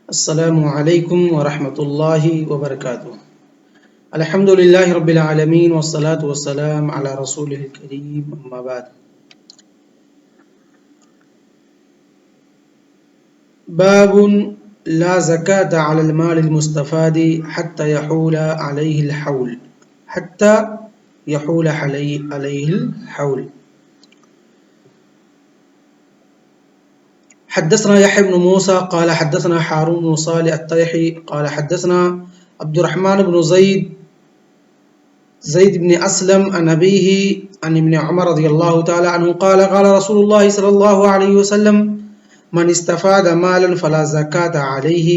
السلام علیکم ورحمۃ اللہ وبرکاتہ۔ الحمد للہ رب العالمین والصلاة والسلام علی رسول الکریم، اما بعد۔ باب لا زکاة علی المال المستفاد حتى يحول علیہ الحول۔ حدثنا يحيى بن موسى قال حدثنا هارون بن صالح الطيحي قال حدثنا عبد الرحمن بن زيد بن أسلم عن أبيه عن ابن عمر رضي الله تعالى عنه قال قال رسول الله صلى الله عليه وسلم من استفاد مالا فلا زكاة عليه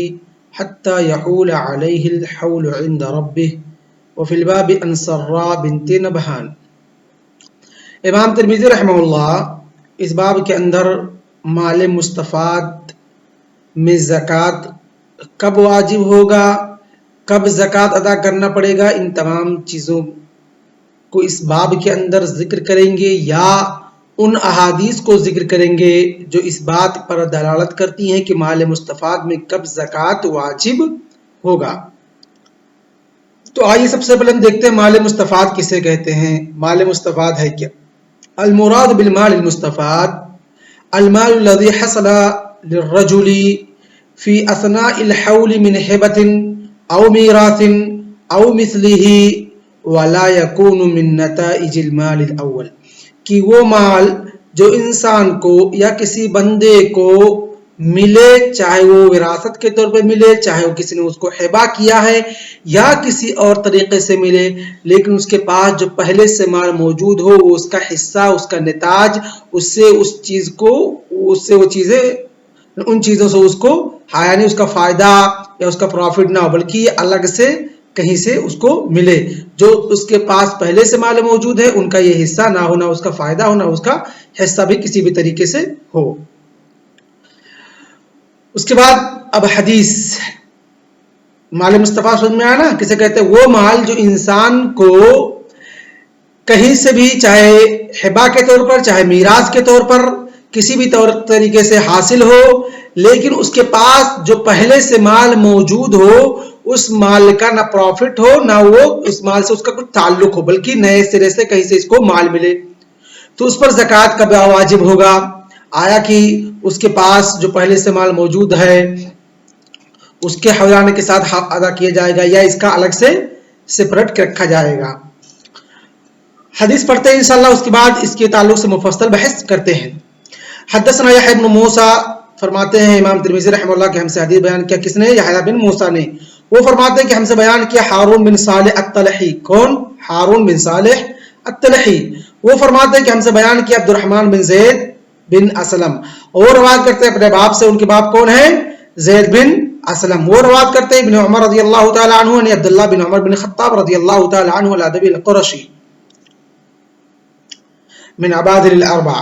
حتى يحول عليه الحول عند ربه وفي الباب عن سراء بنت نبهان۔ امام ترمذی رحمہ اللہ اس باب کے اندر مال مستفاد میں زکوٰۃ کب واجب ہوگا، کب زکوٰۃ ادا کرنا پڑے گا، ان تمام چیزوں کو اس باب کے اندر ذکر کریں گے، یا ان احادیث کو ذکر کریں گے جو اس بات پر دلالت کرتی ہیں کہ مال مستفاد میں کب زکوٰۃ واجب ہوگا۔ تو آئیے سب سے پہلے ہم دیکھتے ہیں مال مستفاد کسے کہتے ہیں، مال مستفاد ہے کیا۔ المراد بالمال المستفاد المال الذي حصل للرجل في أثناء الحول من هبة أو ميراث أو مثله ولا يكون من نتائج المال الأول، کہ وہ مال جو انسان کو یا کسی بندے کو ملے، چاہے وہ وراثت کے طور پہ ملے، چاہے وہ کسی نے اس کو ہبہ کیا ہے یا کسی اور طریقے سے ملے، لیکن اس کے پاس جو پہلے سے مال موجود ہو وہ اس کا حصہ، اس کا نتاج، اس سے اس چیز کو، اس سے وہ چیزیں، ان چیزوں سے اس کو یعنی اس کا فائدہ یا اس کا پروفٹ نہ ہو، بلکہ یہ الگ سے کہیں سے اس کو ملے۔ جو اس کے پاس پہلے سے مال موجود ہے ان کا یہ حصہ نہ ہونا، اس کا فائدہ ہونا، اس کا حصہ بھی کسی بھی طریقے سے ہو۔ اس کے بعد اب حدیث، مال مستفاد سمجھ میں آیا نا، کسے کہتے ہیں؟ وہ مال جو انسان کو کہیں سے بھی، چاہے ہبہ کے طور پر، چاہے میراث کے طور پر، کسی بھی طریقے سے حاصل ہو، لیکن اس کے پاس جو پہلے سے مال موجود ہو اس مال کا نہ پروفٹ ہو، نہ وہ اس مال سے اس کا کچھ تعلق ہو، بلکہ نئے سرے سے کہیں سے اس کو مال ملے، تو اس پر زکوٰۃ کب واجب ہوگا؟ آیا کہ اس کے پاس جو پہلے سے مال موجود ہے اس کے حوالے کے ساتھ حق ادا کیا جائے گا، یا اس کا الگ سے سپریٹ رکھا جائے گا۔ حدیث پڑھتے ہیں انشاءاللہ، اس کے بعد اس کے تعلق سے مفصل بحث کرتے ہیں۔ حدثنا یحییٰ بن موسیٰ، فرماتے ہیں امام ترمذی رحمہ اللہ کہ ہم سے حدیث بیان کیا، کس نے؟ یحییٰ بن موسیٰ نے۔ وہ فرماتے ہیں کہ ہم سے بیان کیا ہارون بن صالح الطلحی۔ کون؟ ہارون بن صالح الطلحی۔ وہ فرماتے ہیں کہ ہم سے بیان کیا عبد الرحمن بن زید بن اسلم۔ اور روایت کرتے ہیں اپنے باپ سے، ان کے باپ کون ہیں؟ زید بن اسلم۔ وہ روایت کرتے ہیں ابن عمر رضی اللہ تعالی عنہ، یعنی عبداللہ بن عمر بن خطاب رضی اللہ تعالی عنہ العدوی القرشی من عبادل الاربعہ،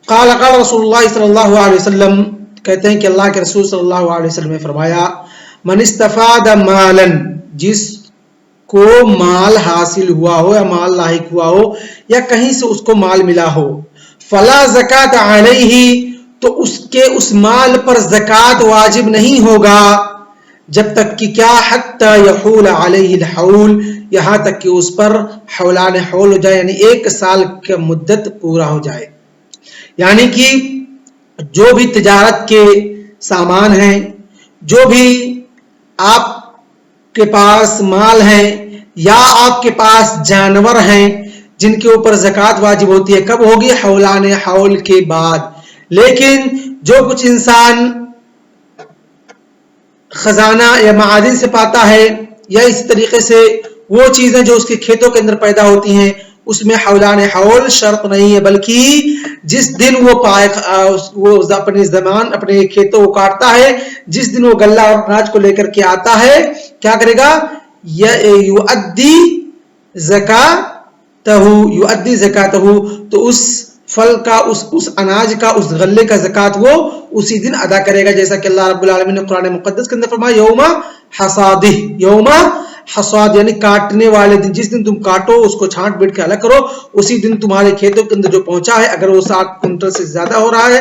قال قال رسول اللہ صلی اللہ علیہ وسلم، کہتے ہیں کہ اللہ کے رسول صلی اللہ علیہ وسلم نے فرمایا، من استفاد مالا، جس کو مال حاصل ہوا ہو یا مال لاحق ہوا ہو یا کہیں سے اس کو مال ملا ہو، فلا زکات علیہ، تو اس کے اس مال پر زکات واجب نہیں ہوگا جب تک کہ کیا؟ حتی یحول علیہ الحول، یہاں تک کہ اس پر حولان حول ہو جائے، یعنی 1 سال کا مدت پورا ہو جائے۔ یعنی کہ جو بھی تجارت کے سامان ہیں، جو بھی آپ کے پاس مال ہیں، یا آپ کے پاس جانور ہیں جن کے اوپر زکوٰۃ واجب ہوتی ہے، کب ہوگی؟ حولان حول کے بعد۔ لیکن جو کچھ انسان خزانہ یا معادن سے پاتا ہے، یا اس طریقے سے وہ چیزیں جو اس کے کھیتوں کے اندر پیدا ہوتی ہیں، اس میں حولان حول شرط نہیں ہے، بلکہ جس دن وہ اپنے زمان اپنے کھیتوں کو کاٹتا ہے، جس دن وہ غلہ اور اناج کو لے کر کے آتا ہے، کیا کرے گا؟ یؤدی زکاتہ، یؤدی زکاتہ، تو اس پھل کا، اس اناج کا، اس غلے کا زکات وہ اسی دن ادا کرے گا، جیسا کہ اللہ رب العالمین نے قرآن مقدس کے اندر فرمایا، یوم حصادہ، یوم حصاد یعنی کاٹنے والے دن، جس دن تم کاٹو اس کو چھانٹ بیٹ کے الگ کرو، اسی دن تمہارے کھیتوں کے اندر جو پہنچا ہے، اگر وہ 7 کنٹل سے زیادہ ہو رہا ہے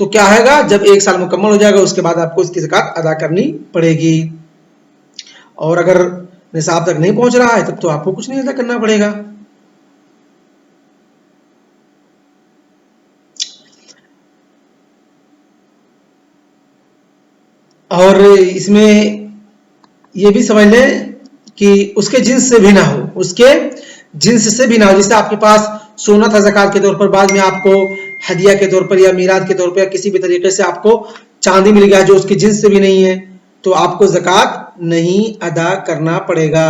تو کیا ہے گا، جب 1 سال مکمل ہو جائے گا اس کے بعد آپ کو اس کی زکات ادا کرنی پڑے گی، اور اگر نصاب تک نہیں پہنچ رہا ہے تب تو آپ کو کچھ نہیں ادا کرنا پڑے گا۔ اور اس میں یہ بھی سمجھ لیں کہ اس کے جنس سے بھی نہ ہو، اس کے جنس سے بھی نہ ہو، جیسے آپ کے پاس سونا تھا زکات کے طور پر، بعد میں آپ کو ہدیہ کے طور پر یا میراث کے طور پر یا کسی بھی طریقے سے آپ کو چاندی مل گیا جو اس کے جنس سے بھی نہیں ہے، تو آپ کو زکات نہیں ادا کرنا پڑے گا۔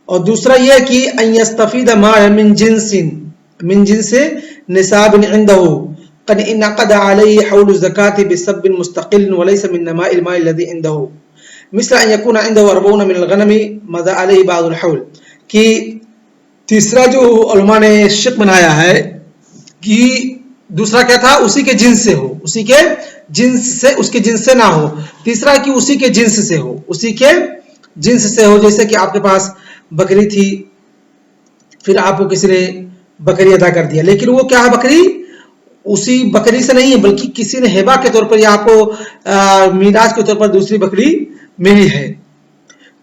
اور دوسرا یہ کہ ان یستفید ما من جنس نصاب عنده قد انعقد عليه حول الزكاة بسبب مستقل وليس من نماء المال الذي عنده مثل ان يكون عنده 40 من الغنم مضى عليه بعض الحول۔ کہ تیسرا جو علماء نے شق بنایا ہے کہ دوسرا کیا تھا، اسی کے جنس سے ہو، اسی کے جنس سے، اس کے جنس سے نہ ہو، تیسرا کہ اسی کے جنس سے ہو، اسی کے جنس سے ہو، جیسے کہ آپ کے پاس بکری تھی، پھر آپ کو کسی نے بکری ادا کر دیا، لیکن وہ کیا ہے، بکری اسی بکری سے نہیں ہے بلکہ کسی نے ہبہ کے طور پر یا آپ کو میراث کے طور پر دوسری بکری ملی ہے،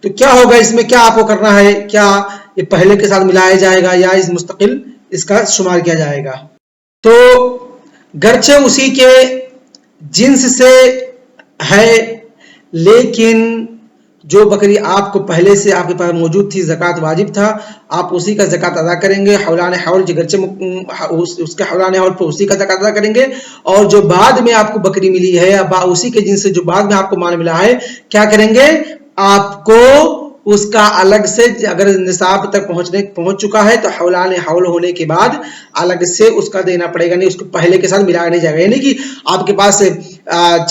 تو کیا ہوگا اس میں، کیا آپ کو کرنا ہے، کیا یہ پہلے کے ساتھ ملایا جائے گا یا اس مستقل اس کا شمار کیا جائے گا؟ تو گرچہ اسی کے جنس سے ہے لیکن جو بکری آپ کو پہلے سے آپ کے پاس موجود تھی، زکوٰۃ واجب تھا، آپ اسی کا زکوٰۃ ادا کریں گے، حولان حول گرچہ اس کے حولان حول پر اسی کا زکوٰۃ ادا کریں گے، اور جو بعد میں آپ کو بکری ملی ہے اسی کے جنس سے جو بعد میں آپ کو مال ملا ہے، کیا کریں گے، آپ کو اس کا الگ سے، اگر نصاب تک پہنچ چکا ہے تو حولان حول ہونے کے بعد الگ سے اس کا دینا پڑے گا، نہیں اس کو پہلے کے ساتھ ملایا نہیں جائے گا۔ یعنی کہ آپ کے پاس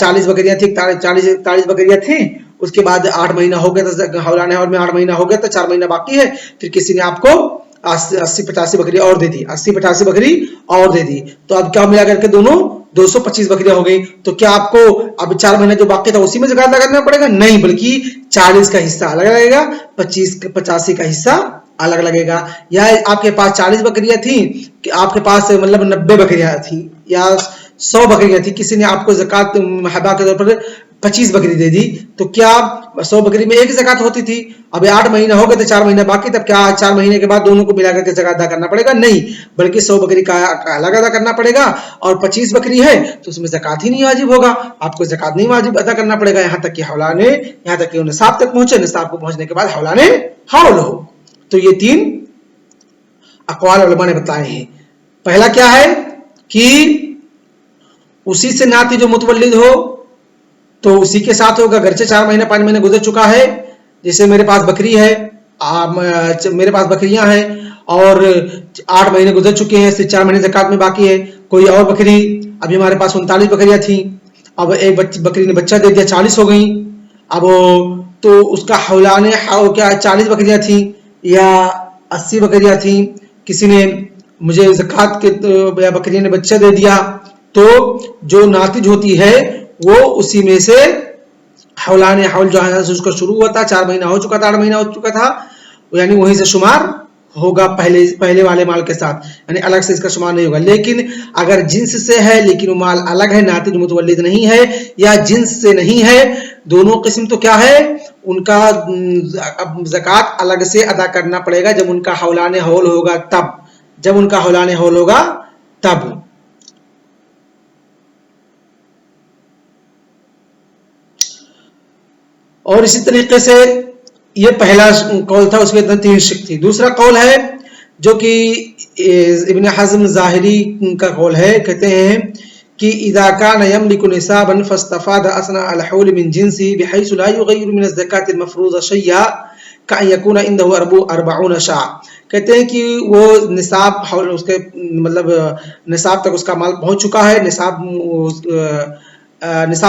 40 بکریاں تھیں، 40 بکریاں تھیں، اس کے بعد 8 مہینہ ہو گیا تھا، حولان حول میں 8 مہینہ ہو گیا تھا، 4 مہینہ باقی ہے، پھر کسی نے آپ کو 80-85 بکری اور دے دی، 80-85 بکری اور دے دی، تو اب کیا ملا کر کے دونوں 225 بکریاں ہو گئی، تو کیا آپ کو اب 4 مہینے جو باقی تھا اسی میں زکوٰۃ ادا کرنا پڑے گا؟ نہیں، بلکہ 40 کا حصہ الگ لگے گا، 85 کا حصہ الگ لگے گا۔ یا آپ کے پاس 40 بکریاں تھیں کہ آپ کے پاس مطلب 90 بکریاں تھیں یا 100 بکریاں تھیں، کسی نے آپ کو زکوٰۃ محبہ کے طور پر 25 بکری دے دی، تو کیا 100 بکری میں ایک زکوٰۃ ہوتی تھی، اب 8 مہینہ ہو گئے تو 4 مہینہ باقی، تب کیا 4 مہینے کے بعد دونوں کو ملا کر کے زکوٰۃ ادا کرنا پڑے گا؟ نہیں، بلکہ 100 بکری کا الگ ادا کرنا پڑے گا، اور 25 بکری ہے تو اس میں زکوٰۃ ہی نہیں واجب ہوگا، آپ کو زکوٰۃ نہیں واجب ادا کرنا پڑے گا یہاں تک کہ حولانے، یہاں تک کہ نصاب تک پہنچے، نصاب کو پہنچنے کے بعد حولانے حول ہو۔ تو یہ 3 اقوال علماء نے بتائے ہیں۔ پہلا کیا ہے کہ اسی سے ناتی جو متولد ہو تو اسی کے ساتھ ہوگا، گرچہ 4 مہینے 5 مہینے گزر چکا ہے، جیسے میرے پاس بکری ہے، میرے پاس بکریاں ہیں اور 8 مہینے گزر چکے ہیں، صرف 4 مہینے زکوٰۃ میں باقی ہے، کوئی اور بکری، ابھی ہمارے پاس 39 بکریاں تھیں، اب ایک بکری نے بچہ دے دیا، 40 ہو گئیں، اب تو اس کا حولانے کیا 40 بکریاں تھیں یا 80 بکریاں تھیں، کسی نے مجھے زکوٰۃ کے بکری نے بچہ دے دیا، تو جو ناتج ہوتی ہے وہ اسی میں سے حولان حول جو ہے اس کا شروع ہوا تھا، 4 مہینہ ہو چکا تھا، 8 مہینہ ہو چکا تھا، یعنی وہیں سے شمار ہوگا پہلے والے مال کے ساتھ، یعنی الگ سے اس کا شمار نہیں ہوگا۔ لیکن اگر جنس سے ہے لیکن وہ مال الگ ہے، ناتج متولد نہیں ہے یا جنس سے نہیں ہے، دونوں قسم، تو کیا ہے، ان کا زکوٰۃ الگ سے ادا کرنا پڑے گا جب ان کا حولان حول ہوگا تب، جب ان کا حولان حول ہوگا تب۔ اور اسی طریقے سے یہ پہلا قول تھا، اس کے اندر 3 شق تھی۔ دوسرا قول ہے جو کہ ابن حزم ظاہری کا قول ہے، کہتے ہیں کہ اذا كان يملك نصابا فاستفاد اثناء الحول من جنسه بحيث لا يغير من الزكاة المفروضة شيئا كأن يكون عنده 40 شاة، کہتے ہیں کہ وہ نصاب حول اس کے مطلب نصاب تک اس کا مال پہنچ چکا ہے، نصاب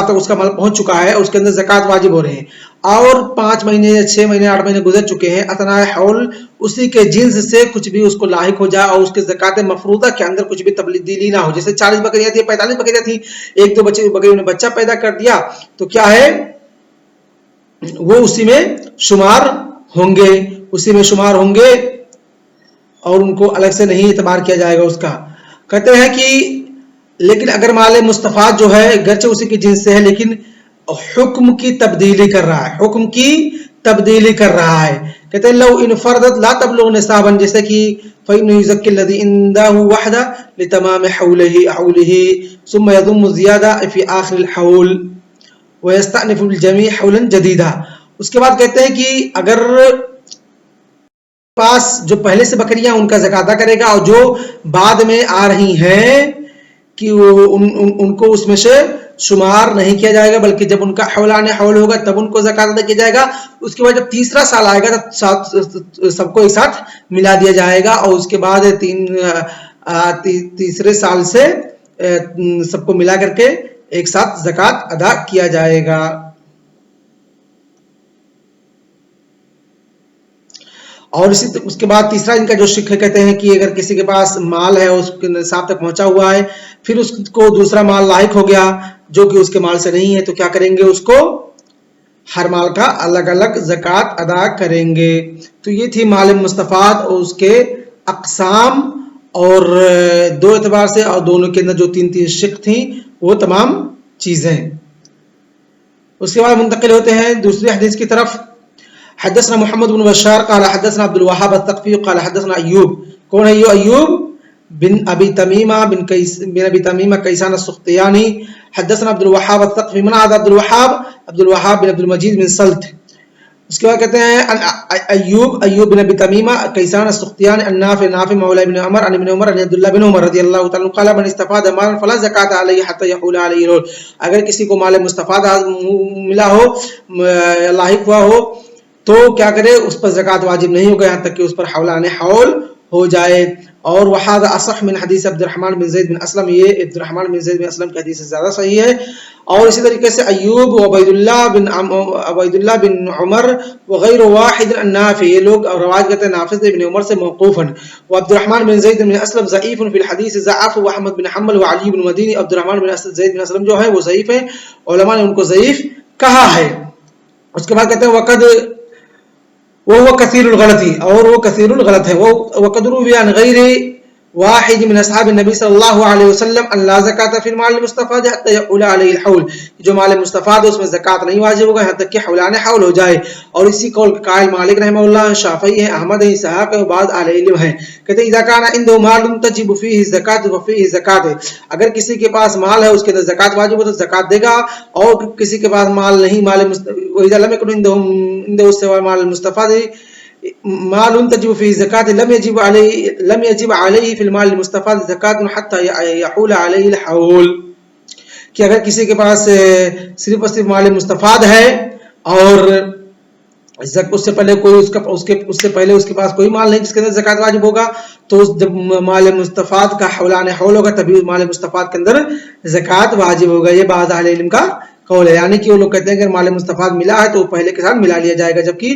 تک اس کا مال پہنچ چکا ہے، اس کے اندر زکوٰۃ واجب ہو رہے ہیں، اور 5 مہینے 6 مہینے 8 مہینے گزر چکے ہیں، اثناء حول اسی کے جنس سے کچھ بھی اس کو لاحق ہو جائے اور اس کے زکوٰۃ مفروضہ کے اندر کچھ بھی تبدیلی نہ ہو، جیسے 40 بکریاں تھیں، 45 بکریاں تھیں، ایک دو بکریوں نے بچہ پیدا کر دیا، تو کیا ہے وہ اسی میں شمار ہوں گے، اسی میں شمار ہوں گے اور ان کو الگ سے نہیں اعتبار کیا جائے گا اس کا۔ کہتے ہیں کہ لیکن اگر مال مستفاد جو ہے گرچہ اسی کی جنس سے ہے لیکن حکم کی تبدیلی کر رہا ہے، حکم کی تبدیلی کر رہا ہے، کہتے ہیں لو انفردت لا تبلغ نصابا، جیسے کہ فإنه يزكي الذي عنده وحده لتمام حوله ثم يضم الزيادة في آخر الحول ويستأنف الجميع حولا جديدا. اس کے بعد کہتے ہیں کہ اگر پاس جو پہلے سے بکریاں ان کا زکات ادا کرے گا، اور جو بعد میں آ رہی ہیں کہ ان کو اس میں سے شمار نہیں کیا جائے گا، بلکہ جب ان کا حولان حول ہوگا تب ان کو زکات ادا کیا جائے گا. اس کے بعد جب تیسرا سال آئے گا تب سب کو ایک ساتھ ملا دیا جائے گا، اور اس کے بعد تیسرے سال سے سب کو ملا کر کے ایک ساتھ زکات ادا کیا جائے گا. اور اس کے بعد تیسرا ان کا جو شق ہے، کہتے ہیں کہ اگر کسی کے پاس مال ہے اس کے نصاب تک پہنچا ہوا ہے، پھر اس کو دوسرا مال لاحق ہو گیا جو کہ اس کے مال سے نہیں ہے، تو کیا کریں گے؟ اس کو ہر مال کا الگ الگ زکات ادا کریں گے. تو یہ تھی مال مستفاد اور اس کے اقسام، اور دو اعتبار سے، اور دونوں کے اندر جو تین شق تھیں وہ تمام چیزیں. اس کے بعد منتقل ہوتے ہیں دوسری حدیث کی طرف. حدثنا محمد بن بشار قال حدثنا عبد الوهاب الثقفي قال حدثنا ایوب. کون ہے یہ ایوب؟ بن ابی تمیمہ بن ابی تمیمہ کیسان السختیانی. حدثنا عبد الوهاب الثقفي. من هذا عبد الوهاب؟ عبد الوهاب بن عبد المجيد بن سلط. اس کے بعد کہتے ہیں ایوب بن ابی تمیمہ کیسان السختیانی نافع مولى ابن عمر عن ابن عمر عن عبد الله بن عمر رضی اللہ تعالی عنہ قال من استفاد مالا فلا زکات علیہ حتى يحول علیہ الحول. اگر کسی کو مال مستفاد ملا ہو، لاحق ہوا ہو، تو کیا کرے؟ اس پر زکات واجب نہیں ہوگا یہاں تک کہ اس پر حولان حول ہو جائے. اور وہذا اصح من حدیث عبد الرحمن بن زید بن اسلم. یہ عبد الرحمن بن زید بن اسلم کی حدیث سے زیادہ صحیح ہے. اور اسی طریقے سے ایوب و عبید اللہ بن عمر وغیر واحد النافع، یہ لوگ روایت کرتے ہیں نافع بن عمر سے موقوفا. وعبد الرحمن بن زید بن اسلم ضعیف فی الحدیث ضعف احمد بن حنبل وعلی بن مدینی. عبد الرحمن بن زید بن اسلم جو ہے وہ ضعیف ہیں، علماء نے ان کو ضعیف کہا ہے. اس کے بعد کہتے ہیں وقد وہ کثیر الغلطی، اور وہ کثیر الغلط ہے. وہ قدرو بیان غیر واحد من اصحاب النبی صلی اللہ علیہ وسلم ان لا زکات فی المال المستفاد حتى يحول علیہ الحول. جو مال مستفاد اس میں زکات نہیں واجب ہوگا یہاں تک کہ حولان حول ہو جائے. اور اسی قول قائل مالک رحمہ اللہ، شافعی ہے، احمد ہے، اسحاق ہے، بعض اہل علم ہیں. کہتے ہیں اذا كان عنده مال تجب فيه الزکات وفيه زکات. اگر کسی کے پاس مال ہے اس کے اندر زکات واجب ہے تو زکات دے گا، اور کسی کے پاس مال نہیں، مال واذا لم يكن عنده سوى مال المستفاد مال تجب فيه زکات لم يجب عليه في المال المستفاد زکات حتى يحول عليه الحول. کہ اگر کسی کے پاس صرف اور صرف مال مستفاد ہے اور اس سے پہلے کوئی اس سے پہلے اس کے پاس کوئی مال نہیں جس کے اندر زکات واجب ہوگا، تو جب مال مستفاد کا حولان حول ہوگا تبھی مال مستفاد کے اندر زکات واجب ہوگا. یہ بعض اہل علم کا قول ہے. یعنی کہ وہ لوگ کہتے ہیں کہ مال مستفاد ملا ہے تو وہ پہلے کے ساتھ ملا لیا جائے گا، جبکہ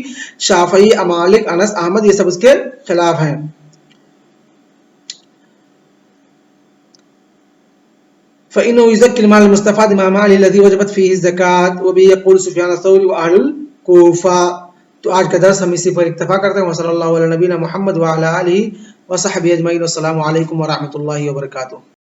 شافعی، مالک، انس، احمد یہ سب اس کے خلاف ہیں. فإنه يزكي المال المستفاد مع ماله الذي وجبت فيه الزكاة وبه يقول سفيان الثوري وأهل الكوفة. تو آج کا درس ہم اسی پر اکتفا کرتے ہیں. وصلی اللہ علی نبینا محمد وعلی آلہ وصحبہ اجمعین. والسلام علیکم ورحمۃ اللہ وبرکاتہ.